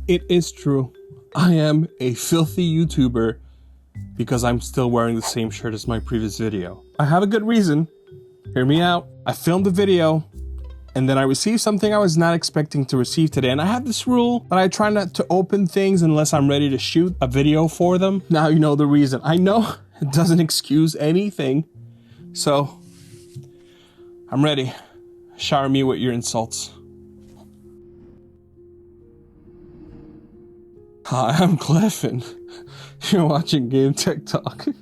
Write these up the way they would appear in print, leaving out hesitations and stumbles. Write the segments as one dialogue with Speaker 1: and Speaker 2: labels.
Speaker 1: It is true. I am a filthy YouTuber because I'm still wearing the same shirt as my previous video. I have a good reason. Hear me out. I filmed the video and then I received something I was not expecting to receive today. And I have this rule that I try not to open things unless I'm ready to shoot a video for them. Now you know the reason. I know it doesn't excuse anything. So I'm ready. Shower me with your insults. Hi, I'm Cliff and you're watching gametechtalk.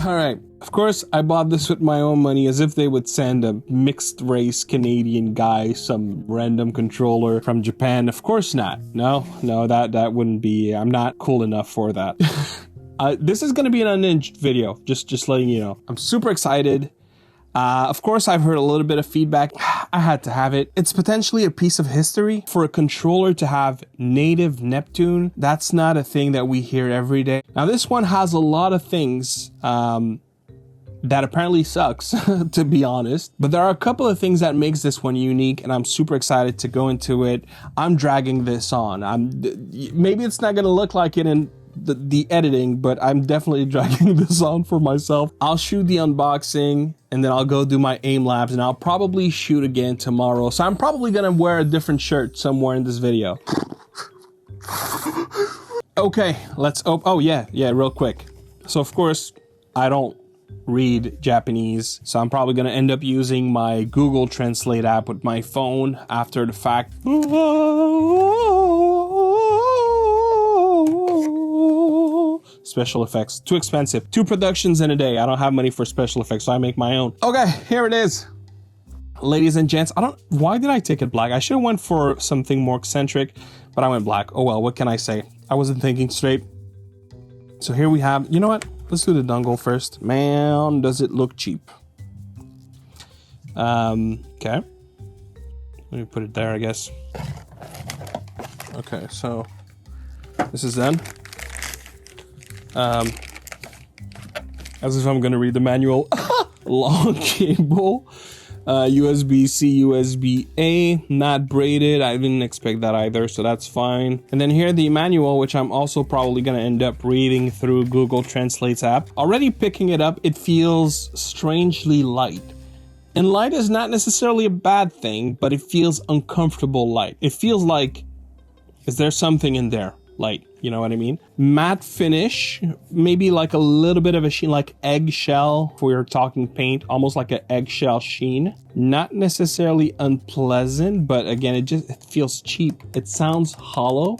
Speaker 1: Alright, of course I bought this with my own money as if they would send a mixed race Canadian guy some random controller from Japan. Of course not. No, that wouldn't be, I'm not cool enough for that. This is gonna be an unhinged video, just letting you know. I'm super excited. Of course, I've heard a little bit of feedback. I had to have it. It's potentially a piece of history for a controller to have native Neptune. That's not a thing that we hear every day. Now, this one has a lot of things that apparently sucks, to be honest. But there are a couple of things that makes this one unique, and I'm super excited to go into it. I'm dragging this on. Maybe it's not going to look like it in the editing, but I'm definitely dragging this on for myself. I'll shoot the unboxing and then I'll go do my aim labs and I'll probably shoot again tomorrow. So I'm probably gonna wear a different shirt somewhere in this video. Okay, let's oh yeah, real quick. So of course, I don't read Japanese, so I'm probably gonna end up using my Google Translate app with my phone after the fact. Special effects, too expensive. 2 productions in a day. I don't have money for special effects, so I make my own. Okay, here it is. Ladies and gents, why did I take it black? I should have went for something more eccentric, but I went black. Oh well, what can I say? I wasn't thinking straight. So here we have, you know what? Let's do the dongle first. Man, does it look cheap. Okay. Let me put it there, I guess. Okay, so this is done. As if I'm gonna read the manual. Long cable, USB-C, USB-A, not braided. I didn't expect that either, so that's fine. And then here the manual, which I'm also probably gonna end up reading through Google Translate's app. Already picking it up, it feels strangely light. And light is not necessarily a bad thing, but it feels uncomfortable light. It feels like, is there something in there? Light, you know what I mean? Matte finish, maybe like a little bit of a sheen, like eggshell, if we were talking paint, almost like an eggshell sheen. Not necessarily unpleasant, but again, it feels cheap. It sounds hollow.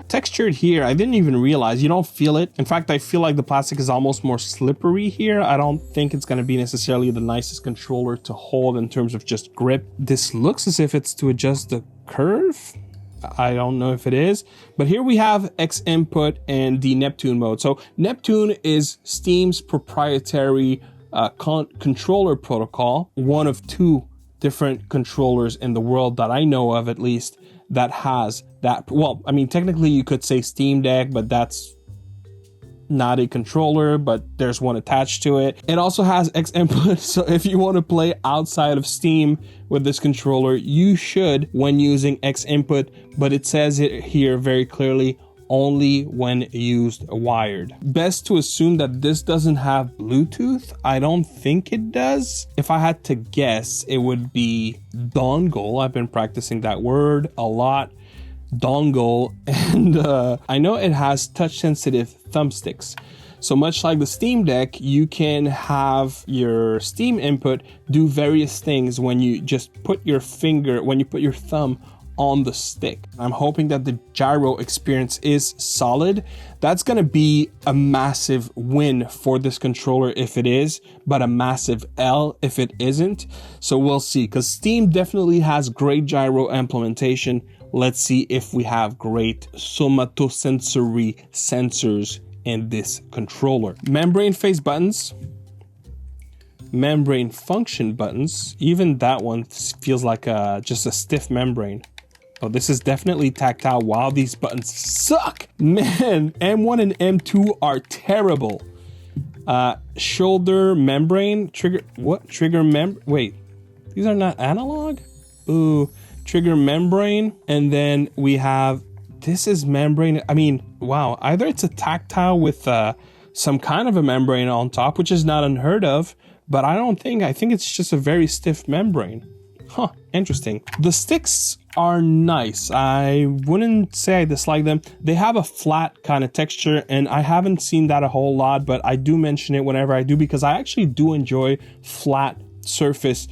Speaker 1: Textured here, I didn't even realize, you don't feel it. In fact, I feel like the plastic is almost more slippery here. I don't think it's going to be necessarily the nicest controller to hold in terms of just grip. This looks as if it's to adjust the curve. I don't know if it is, but here we have X input and the Neptune mode. So Neptune is Steam's proprietary controller protocol, one of 2 different controllers in the world that I know of, at least, that has that. Well, I mean, technically you could say Steam Deck, but that's not a controller, but there's one attached to it. It also has X input, so if you want to play outside of Steam with this controller, you should when using X input, but it says it here very clearly, only when used wired. Best to assume that this doesn't have Bluetooth. I don't think it does. If I had to guess, it would be dongle. I've been practicing that word a lot. Dongle. And I know it has touch sensitive thumbsticks. So much like the Steam Deck, you can have your Steam input do various things when you just put your thumb on the stick. I'm hoping that the gyro experience is solid. That's gonna be a massive win for this controller if it is, but a massive L if it isn't. So we'll see, because Steam definitely has great gyro implementation. Let's see if we have great somatosensory sensors in this controller. Membrane face buttons, membrane function buttons. Even that one feels like just a stiff membrane. Oh, this is definitely tactile. Wow, these buttons suck. Man, M1 and M2 are terrible. Shoulder membrane, trigger, what? Trigger wait, these are not analog? Ooh, trigger membrane. And then we have, this is membrane. I mean, wow, either it's a tactile with some kind of a membrane on top, which is not unheard of, but I think it's just a very stiff membrane. Huh, interesting. The sticks are nice. I wouldn't say I dislike them. They have a flat kind of texture, and I haven't seen that a whole lot, but I do mention it whenever I do because I actually do enjoy flat surface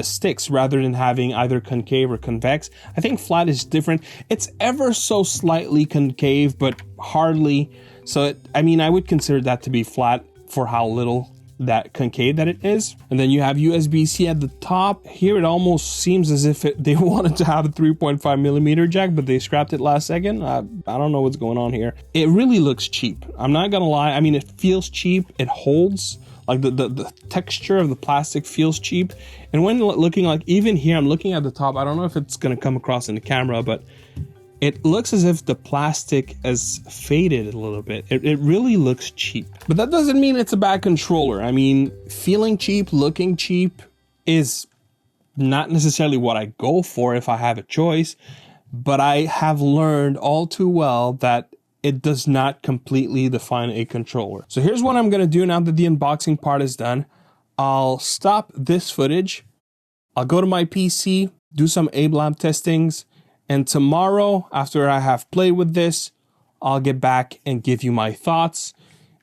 Speaker 1: sticks rather than having either concave or convex. I think flat is different. It's ever so slightly concave, but hardly. So, I mean, I would consider that to be flat for how little that concave that it is. And then you have USB-C at the top. Here it almost seems as if they wanted to have a 3.5 millimeter jack, but they scrapped it last second. I don't know what's going on here. It really looks cheap. I'm not gonna lie. I mean, it feels cheap. It holds. Like the texture of the plastic feels cheap. And when looking, like even here, I'm looking at the top. I don't know if it's gonna come across in the camera, but it looks as if the plastic has faded a little bit. It really looks cheap. But that doesn't mean it's a bad controller. I mean, feeling cheap, looking cheap is not necessarily what I go for if I have a choice. But I have learned all too well that it does not completely define a controller. So here's what I'm gonna do now that the unboxing part is done. I'll stop this footage. I'll go to my PC, do some aimlab testings, and tomorrow, after I have played with this, I'll get back and give you my thoughts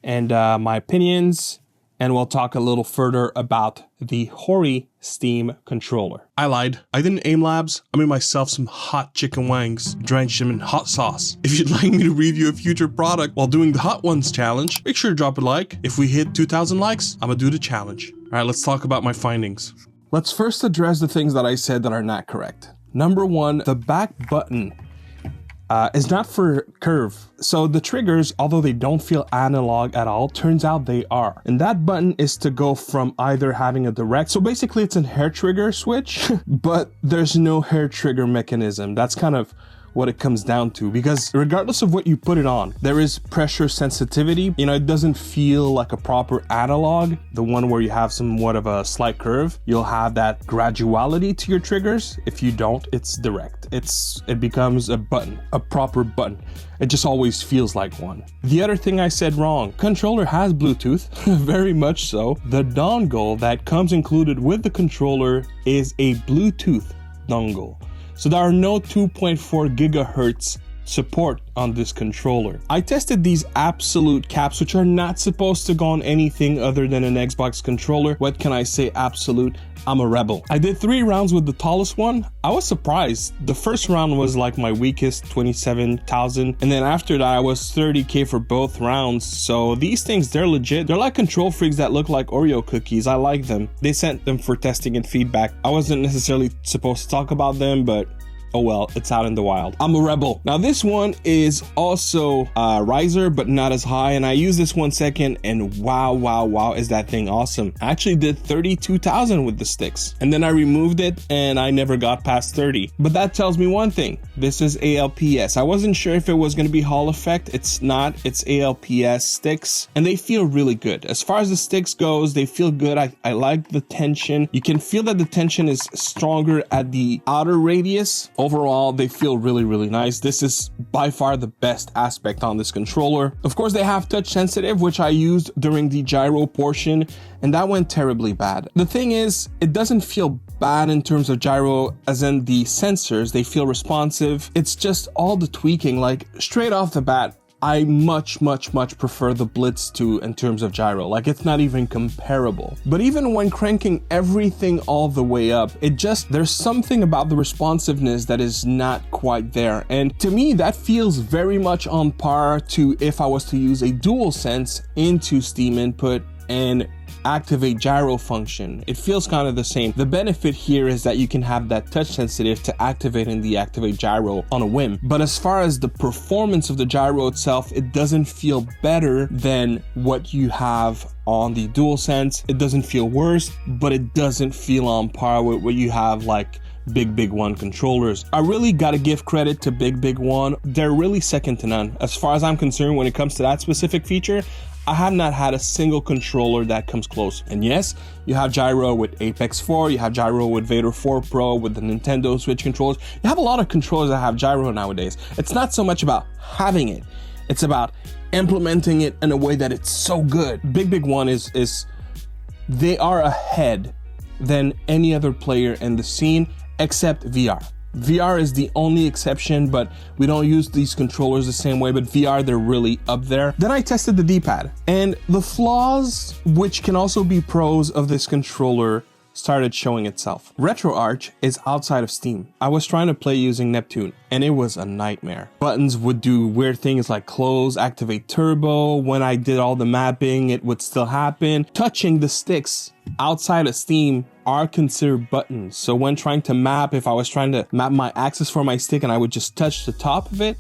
Speaker 1: and my opinions, and we'll talk a little further about the Hori Steam controller. I lied. I didn't aimlabs. I made myself some hot chicken wings, drenched them in hot sauce. If you'd like me to review a future product while doing the Hot Ones challenge, make sure to drop a like. If we hit 2,000 likes, I'm gonna do the challenge. All right, let's talk about my findings. Let's first address the things that I said that are not correct. Number one, the back button is not for curve. So the triggers, although they don't feel analog at all, turns out they are. And that button is to go from either having a direct, so basically it's a hair trigger switch, but there's no hair trigger mechanism. That's kind of what it comes down to, because regardless of what you put it on, there is pressure sensitivity. You know, it doesn't feel like a proper analog, the one where you have somewhat of a slight curve. You'll have that graduality to your triggers. If you don't, it's direct. It becomes a button, a proper button. It just always feels like one. The other thing I said wrong, controller has Bluetooth, very much so. The dongle that comes included with the controller is a Bluetooth dongle. So there are no 2.4 gigahertz support on this controller. I tested these absolute caps, which are not supposed to go on anything other than an Xbox controller. What can I say? Absolute. I'm a rebel. I did 3 rounds with the tallest one. I was surprised. The first round was like my weakest, 27,000. And then after that, I was 30K for both rounds. So these things, they're legit. They're like control freaks that look like Oreo cookies. I like them. They sent them for testing and feedback. I wasn't necessarily supposed to talk about them, but oh well, it's out in the wild. I'm a rebel. Now this one is also a riser, but not as high. And I used this 1 second and wow, is that thing awesome. I actually did 32,000 with the sticks. And then I removed it and I never got past 30. But that tells me one thing. This is ALPS. I wasn't sure if it was going to be Hall effect. It's not. It's ALPS sticks. And they feel really good. As far as the sticks goes, they feel good. I like the tension. You can feel that the tension is stronger at the outer radius. Overall, they feel really, really nice. This is by far the best aspect on this controller. Of course, they have touch sensitive, which I used during the gyro portion, and that went terribly bad. The thing is, it doesn't feel bad in terms of gyro, as in the sensors, they feel responsive. It's just all the tweaking, like straight off the bat, I much prefer the Blitz 2 in terms of gyro. Like, it's not even comparable. But even when cranking everything all the way up, there's something about the responsiveness that is not quite there. And to me, that feels very much on par to if I was to use a DualSense into Steam Input and activate gyro function. It feels kind of the same. The benefit here is that you can have that touch sensitive to activate and deactivate gyro on a whim. But as far as the performance of the gyro itself, it doesn't feel better than what you have on the DualSense. It doesn't feel worse, but it doesn't feel on par with what you have like Big One controllers. I really gotta give credit to Big One. They're really second to none. As far as I'm concerned, when it comes to that specific feature, I have not had a single controller that comes close. And yes, you have gyro with Apex 4, you have gyro with Vader 4 Pro, with the Nintendo Switch controllers. You have a lot of controllers that have gyro nowadays. It's not so much about having it, it's about implementing it in a way that it's so good. Big One is they are ahead than any other player in the scene except VR. VR is the only exception, but we don't use these controllers the same way, but VR, they're really up there. Then I tested the D-pad, and the flaws, which can also be pros of this controller, started showing itself. RetroArch is outside of Steam. I was trying to play using Neptune, and it was a nightmare. Buttons would do weird things like close, activate turbo. When I did all the mapping, it would still happen. Touching the sticks outside of Steam are considered buttons. So when trying to map, if I was trying to map my axis for my stick and I would just touch the top of it,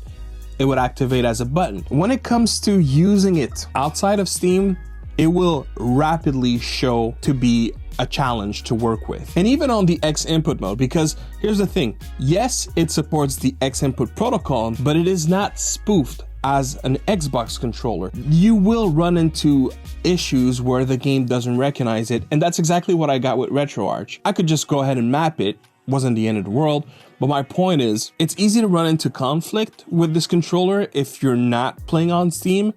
Speaker 1: it would activate as a button. When it comes to using it outside of Steam, it will rapidly show to be a challenge to work with. And even on the X input mode, because here's the thing, yes, it supports the X input protocol, but it is not spoofed as an Xbox controller. You will run into issues where the game doesn't recognize it, and that's exactly what I got with RetroArch. I could just go ahead and map it, wasn't the end of the world, but my point is, it's easy to run into conflict with this controller if you're not playing on Steam.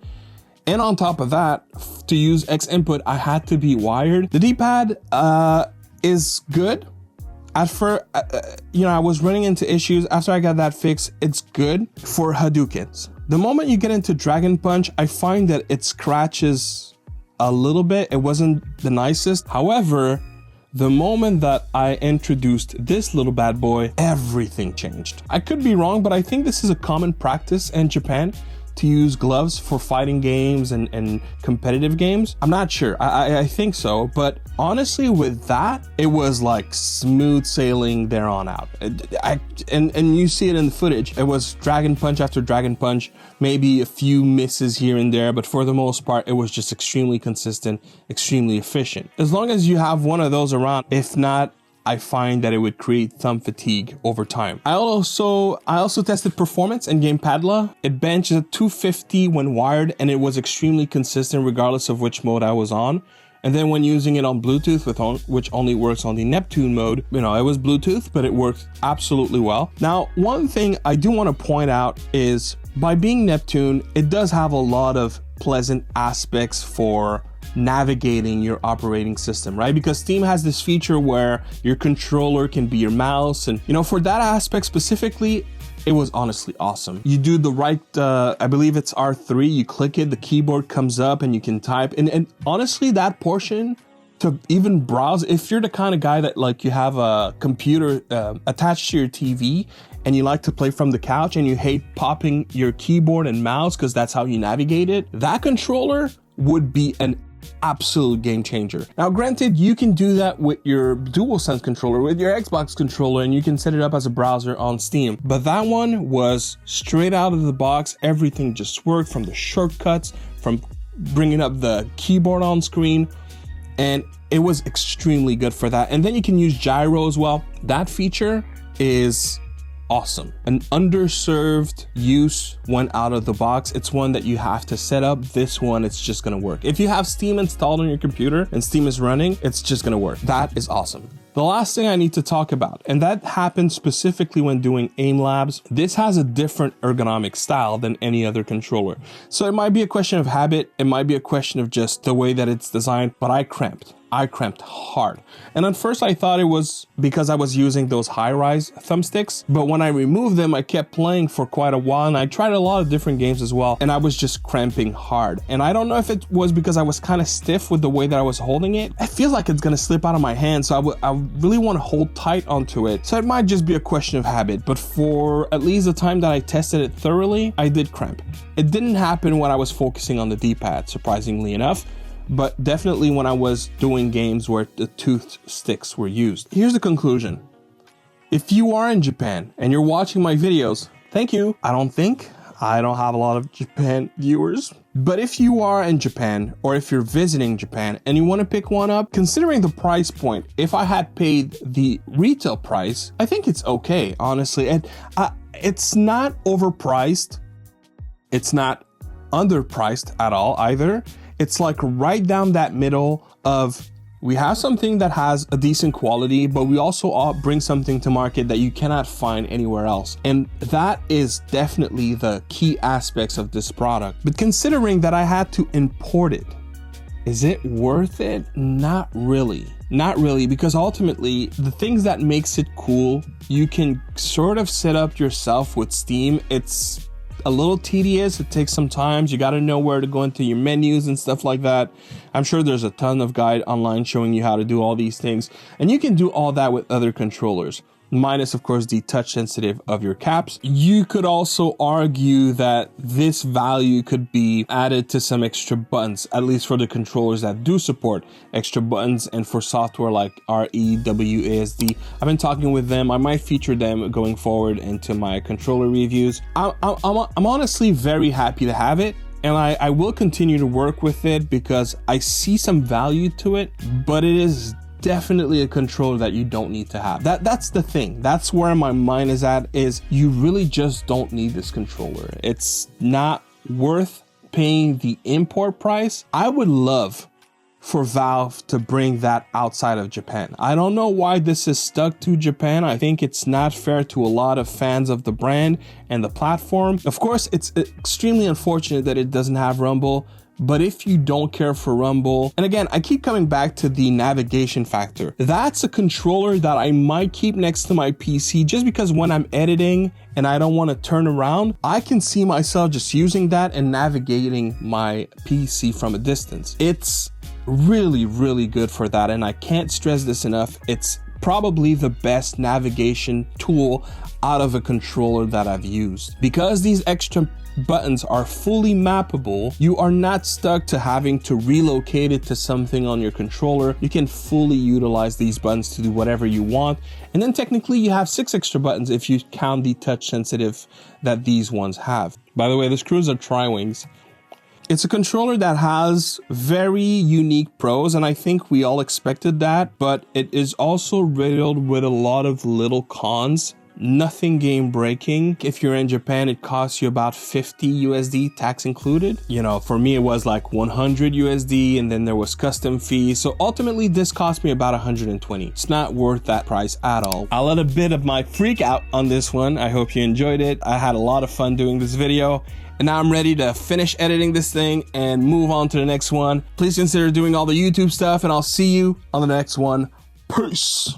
Speaker 1: And on top of that, to use X input, I had to be wired. The D-pad is good. At first, I was running into issues. After I got that fixed, it's good for Hadoukens. The moment you get into Dragon Punch, I find that it scratches a little bit. It wasn't the nicest. However, the moment that I introduced this little bad boy, everything changed. I could be wrong, but I think this is a common practice in Japan to use gloves for fighting games and competitive games. I'm not sure, I think so, but honestly with that, it was like smooth sailing there on out. And you see it in the footage, it was Dragon Punch after Dragon Punch, maybe a few misses here and there, but for the most part, it was just extremely consistent, extremely efficient. As long as you have one of those around, if not, I find that it would create thumb fatigue over time. I also tested performance in gamepadla. It benches at 250 when wired, and it was extremely consistent regardless of which mode I was on. And then when using it on Bluetooth, which only works on the Neptune mode, it was Bluetooth, but it worked absolutely well. Now, one thing I do want to point out is by being Neptune, it does have a lot of pleasant aspects for navigating your operating system, right? Because Steam has this feature where your controller can be your mouse, and for that aspect specifically, it was honestly awesome. You do the right, I believe it's R3, you click it, the keyboard comes up and you can type, and honestly that portion to even browse, if you're the kind of guy that like you have a computer attached to your TV and you like to play from the couch and you hate popping your keyboard and mouse because that's how you navigate it, that controller would be an absolute game changer. Now granted, you can do that with your DualSense controller, with your Xbox controller, and you can set it up as a browser on Steam, but that one was straight out of the box. Everything just worked, from the shortcuts, from bringing up the keyboard on screen, and it was extremely good for that. And then you can use gyro as well. That feature is awesome. An underserved use when out of the box. It's one that you have to set up. This one, it's just gonna work. If you have Steam installed on your computer and Steam is running, it's just gonna work. That is awesome. The last thing I need to talk about, and that happens specifically when doing aimlabs, this has a different ergonomic style than any other controller. So it might be a question of habit, it might be a question of just the way that it's designed, but I cramped hard. And at first I thought it was because I was using those high-rise thumbsticks, but when I removed them, I kept playing for quite a while, and I tried a lot of different games as well, and I was just cramping hard. And I don't know if it was because I was kind of stiff with the way that I was holding it. It feels like it's gonna slip out of my hand, so I really want to hold tight onto it. So it might just be a question of habit, but for at least the time that I tested it thoroughly, I did cramp. It didn't happen when I was focusing on the D-pad, surprisingly enough, but definitely when I was doing games where the tooth sticks were used. Here's the conclusion. If you are in Japan and you're watching my videos, thank you. I don't think I don't have a lot of Japan viewers. But if you are in Japan, or if you're visiting Japan and you want to pick one up, considering the price point, if I had paid the retail price, I think it's okay, honestly. And it's not overpriced. It's not underpriced at all either. It's like right down that middle of, we have something that has a decent quality, but we also bring something to market that you cannot find anywhere else. And that is definitely the key aspects of this product. But considering that I had to import it, is it worth it? Not really. Not really, because ultimately the things that makes it cool, you can sort of set up yourself with Steam. It's a little tedious. It takes some time. You got to know where to go into your menus and stuff like that. I'm sure there's a ton of guide online showing you how to do all these things, and you can do all that with other controllers, minus of course the touch sensitive of your caps. You could also argue that this value could be added to some extra buttons, at least for the controllers that do support extra buttons, and for software like REWASD. I've been talking with them. I might feature them going forward into my controller reviews. I'm honestly very happy to have it, and I will continue to work with it because I see some value to it, but it is definitely a controller that you don't need to have. That's the thing. That's where my mind is at, is you really just don't need this controller. It's not worth paying the import price. I would love for Valve to bring that outside of Japan. I don't know why this is stuck to Japan. I think it's not fair to a lot of fans of the brand and the platform. Of course, it's extremely unfortunate that it doesn't have Rumble, but if you don't care for Rumble, and again, I keep coming back to the navigation factor. That's a controller that I might keep next to my PC, just because when I'm editing and I don't want to turn around, I can see myself just using that and navigating my PC from a distance. It's really, really good for that, and I can't stress this enough. It's probably the best navigation tool out of a controller that I've used. Because these extra buttons are fully mappable, you are not stuck to having to relocate it to something on your controller. You can fully utilize these buttons to do whatever you want. And then technically you have 6 extra buttons if you count the touch sensitive that these ones have. By the way, the screws are tri-wings. It's a controller that has very unique pros, and I think we all expected that, but it is also riddled with a lot of little cons. Nothing game breaking. If you're in Japan, it costs you about 50 USD, tax included. You know, for me, it was like 100 USD, and then there was custom fees. So ultimately, this cost me about 120. It's not worth that price at all. I'll let a bit of my freak out on this one. I hope you enjoyed it. I had a lot of fun doing this video, and now I'm ready to finish editing this thing and move on to the next one. Please consider doing all the YouTube stuff, and I'll see you on the next one. Peace.